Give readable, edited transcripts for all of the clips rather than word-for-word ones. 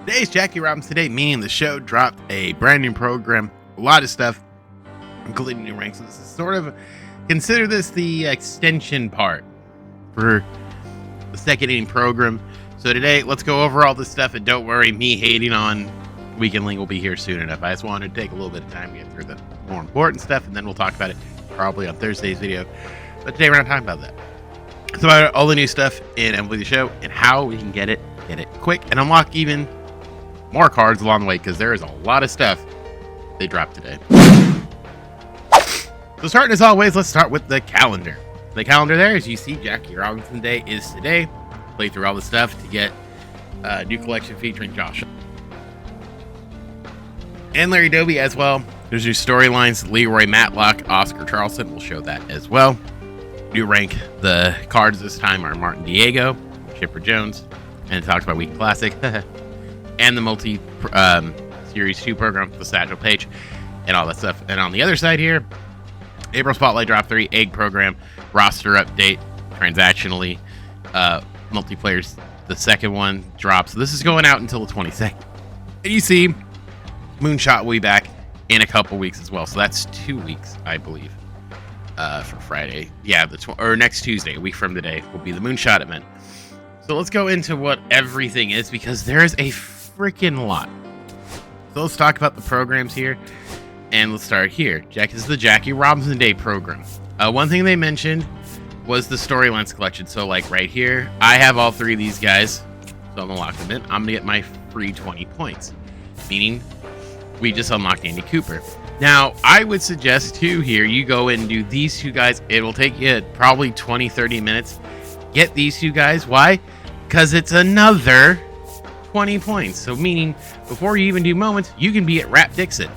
Today's Jackie Robinson Day. Me and the show dropped a brand new program, a lot of stuff, including new ranks. So this is sort of, consider this the extension part for the second inning program. So today, let's go over all this stuff, and don't worry, me hating on Weekend League will be here soon enough. I just wanted to take a little bit of time to get through the more important stuff, and then we'll talk about it probably on Thursday's video. But today we're not talking about that. It's about all the new stuff in MLB The Show and how we can get it quick and unlock even more cards along the way, because there is a lot of stuff they dropped today. So starting as always, let's start with the calendar. The calendar there, as you see, Jackie Robinson Day is today. Play through all the stuff to get a new collection featuring Josh and Larry Doby as well. There's new storylines, Leroy Matlock, Oscar Charleston. We'll show that as well. New rank. The cards this time are Martin Diego, Chipper Jones, and it talks about Week Classic, and the multi Series 2 program, the Satchel Page, and all that stuff. And on the other side here, April Spotlight Drop 3, Egg Program, roster update, transactionally, multiplayers, the second one drops. So this is going out until the 22nd. And you see, Moonshot will be back in a couple weeks as well. So that's 2 weeks, I believe, for Friday. Yeah, or next Tuesday, a week from today, will be the Moonshot event. So let's go into what everything is, because there's a freaking lot. So let's talk about the programs here, and let's start here. This is the Jackie Robinson Day program. One thing they mentioned was the storylines collection. So like right here, I have all three of these guys, so I'm gonna lock them in. I'm gonna get my free 20 points, meaning we just unlocked Andy Cooper. Now, I would suggest too here, you go in and do these two guys. It will take you probably 20-30 minutes. Get these two guys. Why? Because it's another 20 points. So meaning, before you even do moments, you can be at Rap Dixon.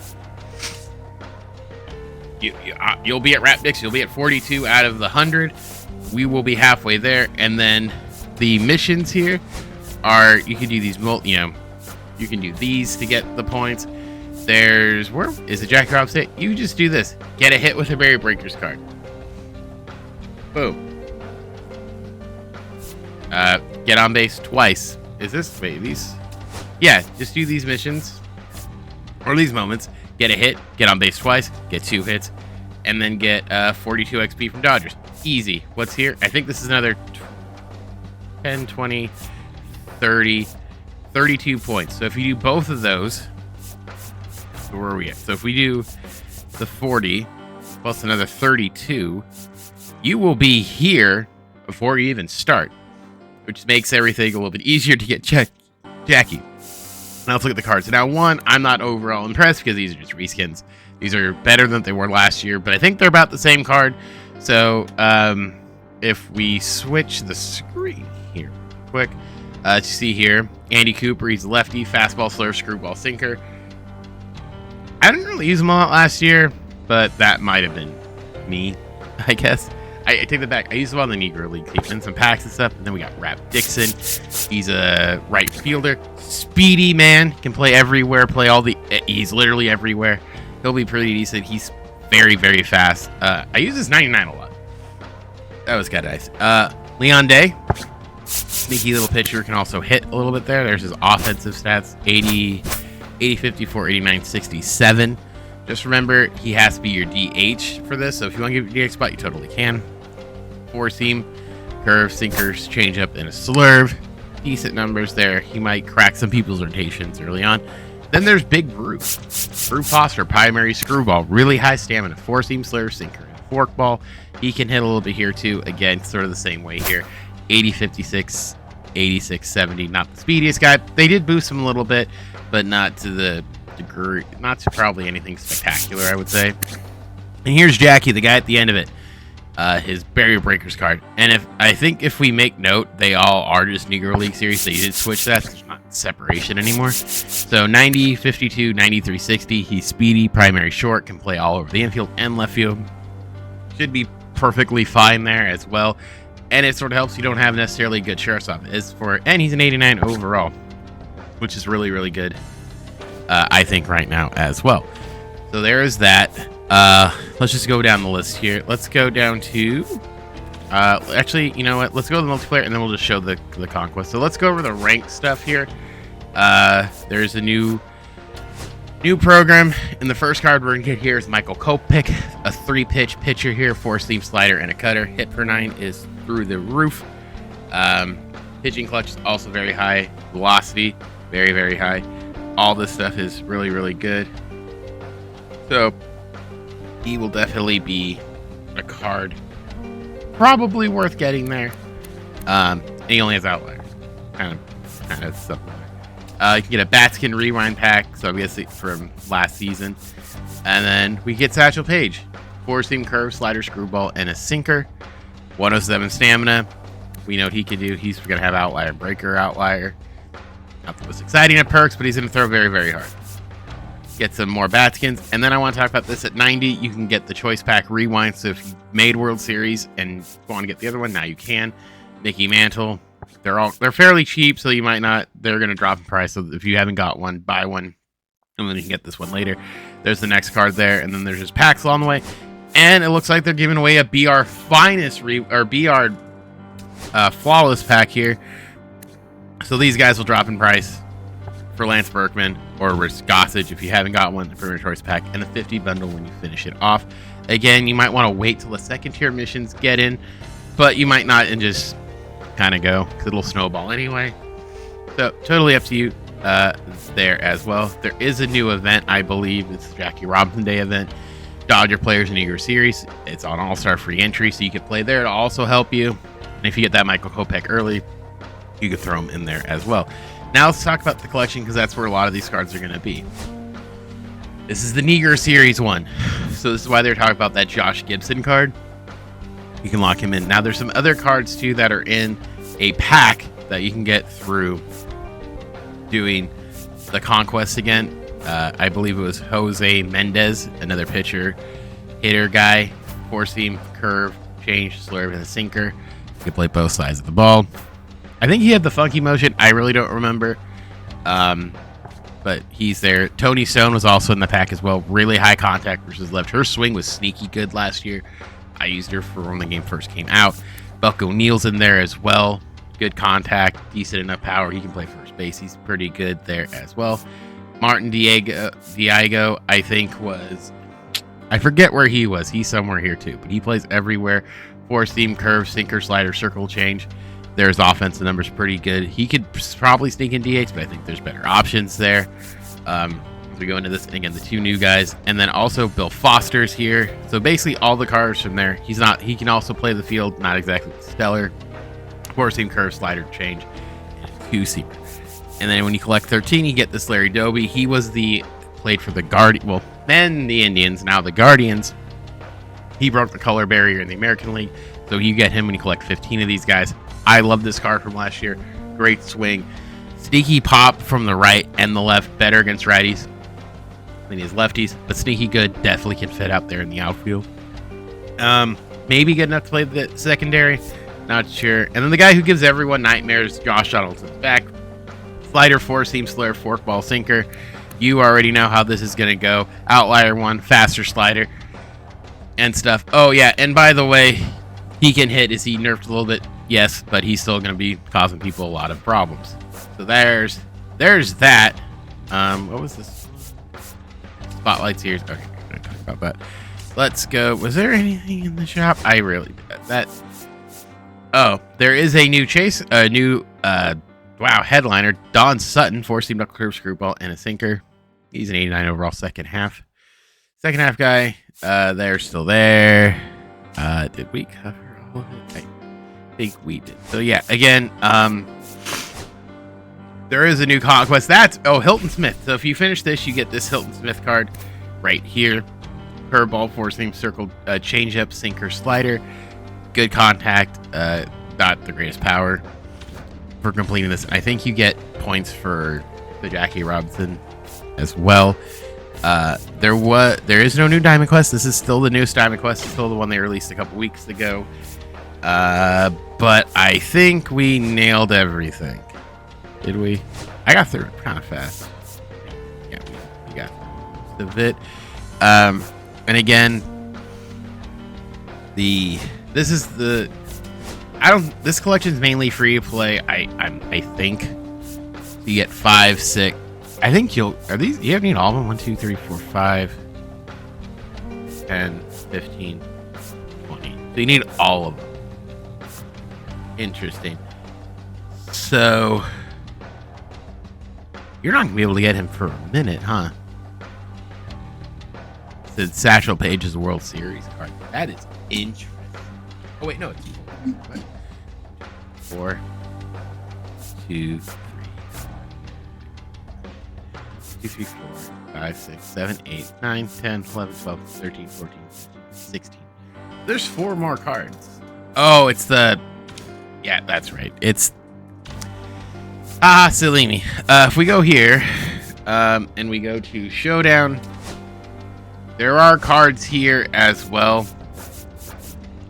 You'll be at Rap Dixon. You'll be at 42 out of the 100. We will be halfway there. And then the missions here are, you can do these, you can do these to get the points. There's, where is the Jackie Robinson? You just do this. Get a hit with a Barrier Breakers card. Boom. Get on base twice. Is this, wait, these? Yeah, just do these missions, or these moments. Get a hit, get on base twice, get 2 hits, and then get 42 XP from Dodgers. Easy. What's here? I think this is another 10, 20, 30, 32 points. So if you do both of those, so where are we at? So if we do the 40 plus another 32, you will be here before you even start, which makes everything a little bit easier to get Jackie. Now let's look at the cards. Now, one, I'm not overall impressed because these are just reskins. These are better than they were last year, but I think they're about the same card. So if we switch the screen here quick, to see here, Andy Cooper, he's lefty, fastball, slurve, screwball, sinker. I didn't really use him a lot last year, but that might have been me, I guess. I take that back. I used him on the Negro League team and some packs and stuff. And then we got Rap Dixon. He's a right fielder. Speedy man. Can play everywhere. He's literally everywhere. He'll be pretty decent. He's very, very fast. I use his 99 a lot. That was kind of nice. Leon Day. Sneaky little pitcher. Can also hit a little bit there. There's his offensive stats. 80, 54, 89, 67. Just remember, he has to be your DH for this. So if you want to give your DH spot, you totally can. 4-seam, curve, sinkers, changeup, and a slurve. Decent numbers there. He might crack some people's rotations early on. Then there's Big Brew. Brew Foster, primary screwball. Really high stamina. 4-seam, slurve, sinker, and forkball. He can hit a little bit here too. Again, sort of the same way here. 80, 56, 86, 70. Not the speediest guy. They did boost him a little bit, but not to the degree, not to probably anything spectacular, I would say. And here's Jackie, the guy at the end of it. His Barrier Breakers card. And I think if we make note, they all are just Negro League series, so you did switch that. There's not separation anymore. So 90, 52, 93, 60. He's speedy, primary short, can play all over the infield and left field. Should be perfectly fine there as well. And it sort of helps you don't have necessarily a good shortstop. And he's an 89 overall, which is really, really good, I think, right now as well. So there is that. Let's just go down the list here. Let's go down to actually, you know what, let's go to the multiplayer and then we'll just show the conquest. So let's go over the ranked stuff here. There's a new program. And the first card we're gonna get here is Michael Kopech, a 3-pitch pitcher here, 4-seam slider and a cutter. Hit per 9 is through the roof. Pitching clutch is also very high. Velocity, very, very high. All this stuff is really, really good. So he will definitely be a card probably worth getting there. And he only has outliers. Kind of something. You can get a Batskin Rewind pack, so obviously from last season. And then we get Satchel Paige. 4-seam curve, slider, screwball, and a sinker. 107 stamina. We know what he can do. He's going to have outlier, breaker, outlier. Not the most exciting at perks, but he's going to throw very, very hard. Get some more Batskins. And then I want to talk about this at 90. You can get the Choice Pack Rewind. So if you made World Series and want to get the other one, now you can. Mickey Mantle. They're fairly cheap, so you might not. They're going to drop in price. So if you haven't got one, buy one. And then you can get this one later. There's the next card there. And then there's just packs along the way. And it looks like they're giving away a BR Finest BR Flawless pack here. So these guys will drop in price for Lance Berkman or Rich Gossage if you haven't got one, the Premier Choice pack, and the 50 bundle when you finish it off. Again, you might want to wait till the second tier missions get in, but you might not and just kind of go because it'll snowball anyway. So totally up to you there as well. There is a new event, I believe. It's the Jackie Robinson Day event. Dodger players in your series. It's on All-Star free entry, so you can play there. It'll also help you. And if you get that Michael Kopech early, you can throw them in there as well. Now let's talk about the collection because that's where a lot of these cards are going to be. This is the Neger Series one. So this is why they're talking about that Josh Gibson card. You can lock him in. Now there's some other cards too that are in a pack that you can get through doing the Conquest again. I believe it was Jose Mendez, another pitcher, hitter guy, 4-seam, curve, change, slurve, and a sinker. You can play both sides of the ball. I think he had the funky motion. I really don't remember. But he's there. Tony Stone was also in the pack as well. Really high contact versus left. Her swing was sneaky good last year. I used her for when the game first came out. Buck O'Neill's in there as well. Good contact, decent enough power. He can play first base. He's pretty good there as well. Martin Diego, I think was... I forget where he was. He's somewhere here too. But he plays everywhere. 4-seam, curve, sinker, slider, circle, change. There's offensive numbers pretty good. He could probably sneak in DH, but I think there's better options there. As we go into this, and again, the two new guys, and then also Bill Foster's here. So basically, all the cards from there. He can also play the field. Not exactly stellar. 4-seam, curve, slider, change, and 2-seamer. And then when you collect 13, you get this Larry Doby. He was played for the then the Indians, now the Guardians. He broke the color barrier in the American League, so you get him when you collect 15 of these guys. I love this card from last year. Great swing. Sneaky pop from the right and the left. Better against righties than his lefties, but sneaky good. Definitely can fit out there in the outfield. Maybe good enough to play the secondary. Not sure. And then the guy who gives everyone nightmares, Josh Donaldson's back. Slider, 4-seam, slur, forkball, sinker. You already know how this is going to go. Outlier 1, faster slider, and stuff. Oh, yeah, and by the way, he can hit. Is he nerfed a little bit? Yes, but he's still going to be causing people a lot of problems. So there's that. What was this? Spotlights here. Okay, I'm going to talk about that. Let's go. Was there anything in the shop? I really did that. Oh, there is a new headliner. Don Sutton, 4-seam, knuckle curve, screwball, and a sinker. He's an 89 overall second half. Second half guy. They're still there. Did we cover all of it? I think we did. So yeah, again, there is a new conquest. Hilton Smith. So if you finish this, you get this Hilton Smith card right here. Curveball, 4-seam, circle, changeup, sinker, slider. Good contact. Not the greatest power for completing this. I think you get points for the Jackie Robinson as well. There is no new Diamond Quest. This is still the newest Diamond Quest. It's still the one they released a couple weeks ago. But I think we nailed everything. Did we? I got through it kind of fast. Yeah, we got most of it. And again, this collection is mainly free to play. I think So you get 5, 6. I think you need all of them? 1, 2, 3, 4, 5, 10, 15, 20. So you need all of them. Interesting. So you're not gonna be able to get him for a minute, huh? The Satchel Paige is a World Series card. That is interesting. Oh wait, no, it's 4, 2, 3, 2, 3, 4, 5, 6, 7, 8, 9, 10, 11, 12, 13, 14, 15, 16. There's 4 more cards. Oh, it's the... Yeah, that's right. It's... silly me. If we go here, and we go to Showdown, there are cards here as well.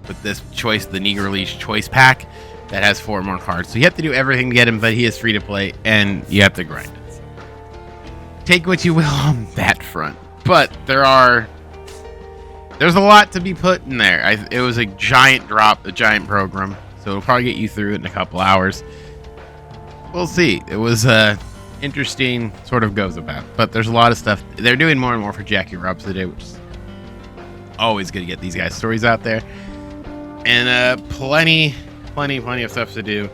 With this choice, the Negro League Choice Pack, that has 4 more cards. So you have to do everything to get him, but he is free to play, and you have to grind it. Take what you will on that front. But there's a lot to be put in there. It was a giant drop, a giant program. So it'll probably get you through it in a couple hours. We'll see. It was interesting sort of goes about. But there's a lot of stuff. They're doing more and more for Jackie Robson today, which is always good to get these guys' stories out there. And plenty of stuff to do.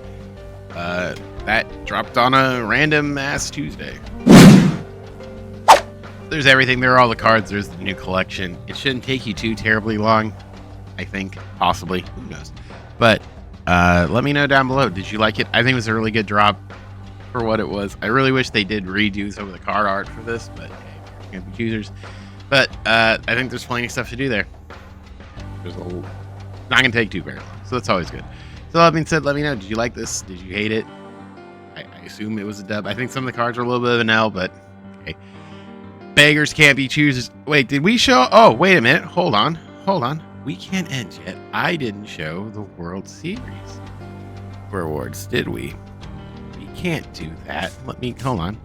That dropped on a random ass Tuesday. There's everything. There are all the cards. There's the new collection. It shouldn't take you too terribly long. I think. Possibly. Who knows? But let me know down below. Did you like it? I think it was a really good drop for what it was. I really wish they did redo some of the card art for this. But hey, can't be choosers. But I think there's plenty of stuff to do there. There's a whole... Not going to take too very long. So that's always good. So that being said, let me know. Did you like this? Did you hate it? I assume it was a dub. I think some of the cards were a little bit of an L, but okay. Beggars can't be choosers. Wait, did we show? Oh, wait a minute. Hold on. We can't end yet. I didn't show the World Series rewards, did we? We can't do that. Hold on.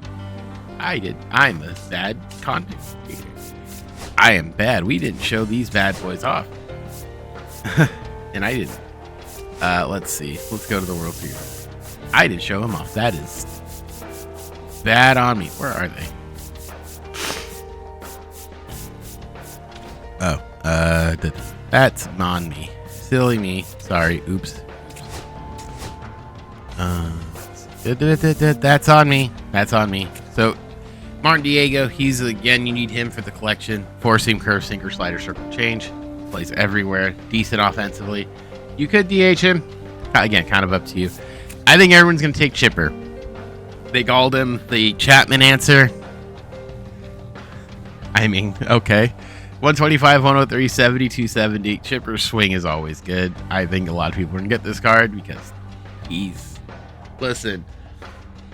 I did. I'm a bad content creator. I am bad. We didn't show these bad boys off. And I didn't. Let's see. Let's go to the World Series. I didn't show them off. That is bad on me. Where are they? Oh, that's on me. Silly me. Sorry. Oops. That's on me. That's on me. So, Martin Diego, he's again, you need him for the collection. 4-seam, curve, sinker, slider, circle, change. Plays everywhere. Decent offensively. You could DH him. Again, kind of up to you. I think everyone's going to take Chipper. They called him the Chapman answer. I mean, okay. 125, 103, 70, 270. Chipper's swing is always good. I think a lot of people are going to get this card because he's... Listen,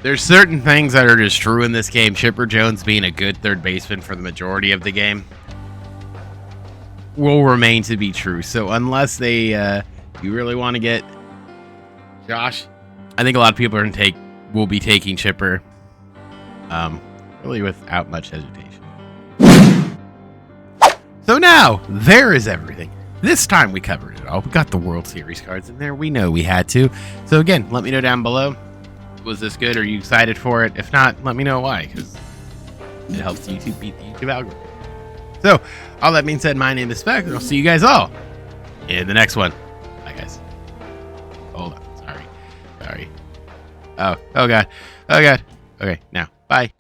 there's certain things that are just true in this game. Chipper Jones being a good third baseman for the majority of the game will remain to be true. So unless they, you really want to get Josh, I think a lot of people will be taking Chipper, really without much hesitation. So now, there is everything. This time we covered it all. We got the World Series cards in there. We know we had to. So again, let me know down below. Was this good? Are you excited for it? If not, let me know why, because it helps YouTube beat the YouTube algorithm. So, all that being said, my name is Spec, and I'll see you guys all in the next one. Bye, guys. Hold on. Sorry. Oh God. Okay, now, bye.